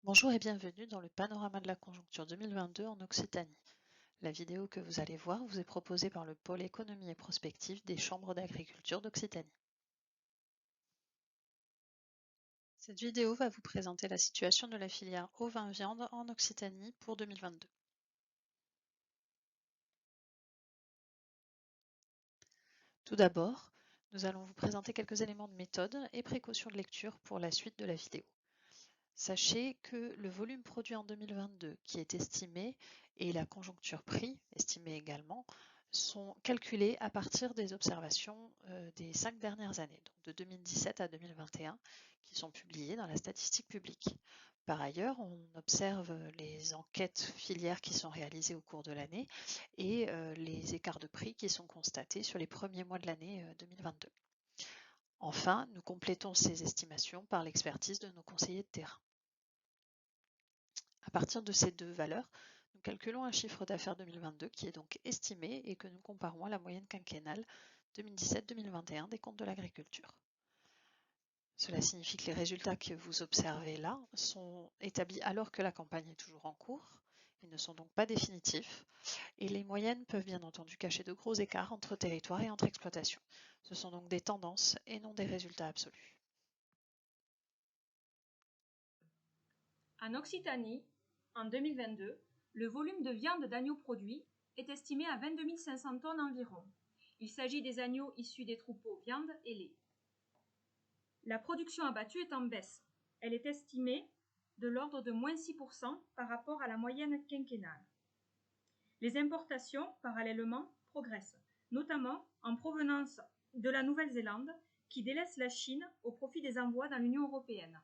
Bonjour et bienvenue dans le panorama de la conjoncture 2022 en Occitanie. La vidéo que vous allez voir vous est proposée par le pôle économie et prospective des chambres d'agriculture d'Occitanie. Cette vidéo va vous présenter la situation de la filière ovin-viande en Occitanie pour 2022. Tout d'abord, nous allons vous présenter quelques éléments de méthode et précautions de lecture pour la suite de la vidéo. Sachez que le volume produit en 2022 qui est estimé et la conjoncture prix estimée également sont calculés à partir des observations des 5 dernières années, donc de 2017 à 2021, qui sont publiées dans la statistique publique. Par ailleurs, on observe les enquêtes filières qui sont réalisées au cours de l'année et les écarts de prix qui sont constatés sur les premiers mois de l'année 2022. Enfin, nous complétons ces estimations par l'expertise de nos conseillers de terrain. À partir de ces deux valeurs, nous calculons un chiffre d'affaires 2022 qui est donc estimé et que nous comparons à la moyenne quinquennale 2017-2021 des comptes de l'agriculture. Cela signifie que les résultats que vous observez là sont établis alors que la campagne est toujours en cours. Ils ne sont donc pas définitifs et les moyennes peuvent bien entendu cacher de gros écarts entre territoires et entre exploitations. Ce sont donc des tendances et non des résultats absolus. En Occitanie, en 2022, le volume de viande d'agneaux produit est estimé à 22 500 tonnes environ. Il s'agit des agneaux issus des troupeaux viande et lait. La production abattue est en baisse. Elle est estimée de l'ordre de moins 6% par rapport à la moyenne quinquennale. Les importations, parallèlement, progressent, notamment en provenance de la Nouvelle-Zélande, qui délaisse la Chine au profit des envois dans l'Union européenne.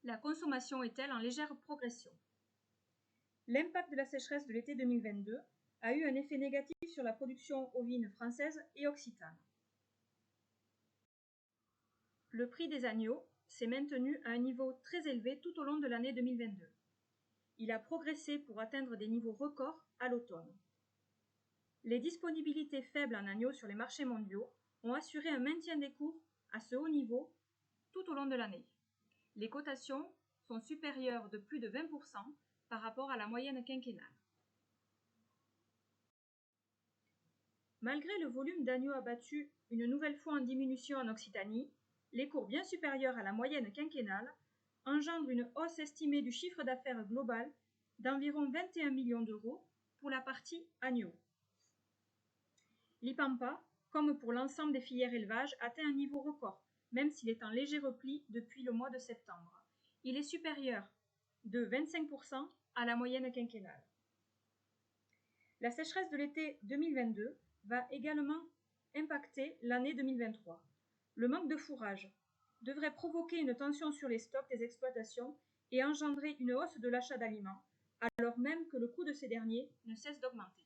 La consommation est, elle, en légère progression. L'impact de la sécheresse de l'été 2022 a eu un effet négatif sur la production ovine française et occitane. Le prix des agneaux s'est maintenu à un niveau très élevé tout au long de l'année 2022. Il a progressé pour atteindre des niveaux records à l'automne. Les disponibilités faibles en agneaux sur les marchés mondiaux ont assuré un maintien des cours à ce haut niveau tout au long de l'année. Les cotations sont supérieures de plus de 20% par rapport à la moyenne quinquennale. Malgré le volume d'agneaux abattus une nouvelle fois en diminution en Occitanie, les cours bien supérieurs à la moyenne quinquennale engendrent une hausse estimée du chiffre d'affaires global d'environ 21 millions d'euros pour la partie agneaux. L'IPAMPA, comme pour l'ensemble des filières élevage, atteint un niveau record, même s'il est en léger repli depuis le mois de septembre. Il est supérieur de 25% à la moyenne quinquennale. La sécheresse de l'été 2022 va également impacter l'année 2023. Le manque de fourrage devrait provoquer une tension sur les stocks des exploitations et engendrer une hausse de l'achat d'aliments, alors même que le coût de ces derniers ne cesse d'augmenter.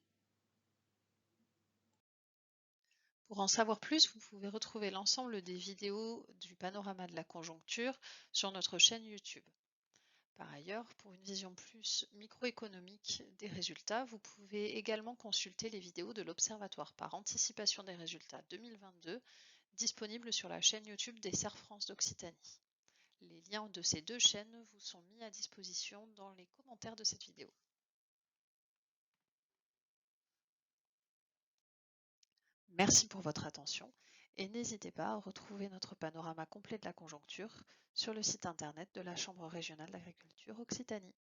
Pour en savoir plus, vous pouvez retrouver l'ensemble des vidéos du panorama de la conjoncture sur notre chaîne YouTube. Par ailleurs, pour une vision plus microéconomique des résultats, vous pouvez également consulter les vidéos de l'Observatoire par anticipation des résultats 2022 disponibles sur la chaîne YouTube des Serres France d'Occitanie. Les liens de ces deux chaînes vous sont mis à disposition dans les commentaires de cette vidéo. Merci pour votre attention et n'hésitez pas à retrouver notre panorama complet de la conjoncture sur le site internet de la Chambre régionale d'agriculture Occitanie.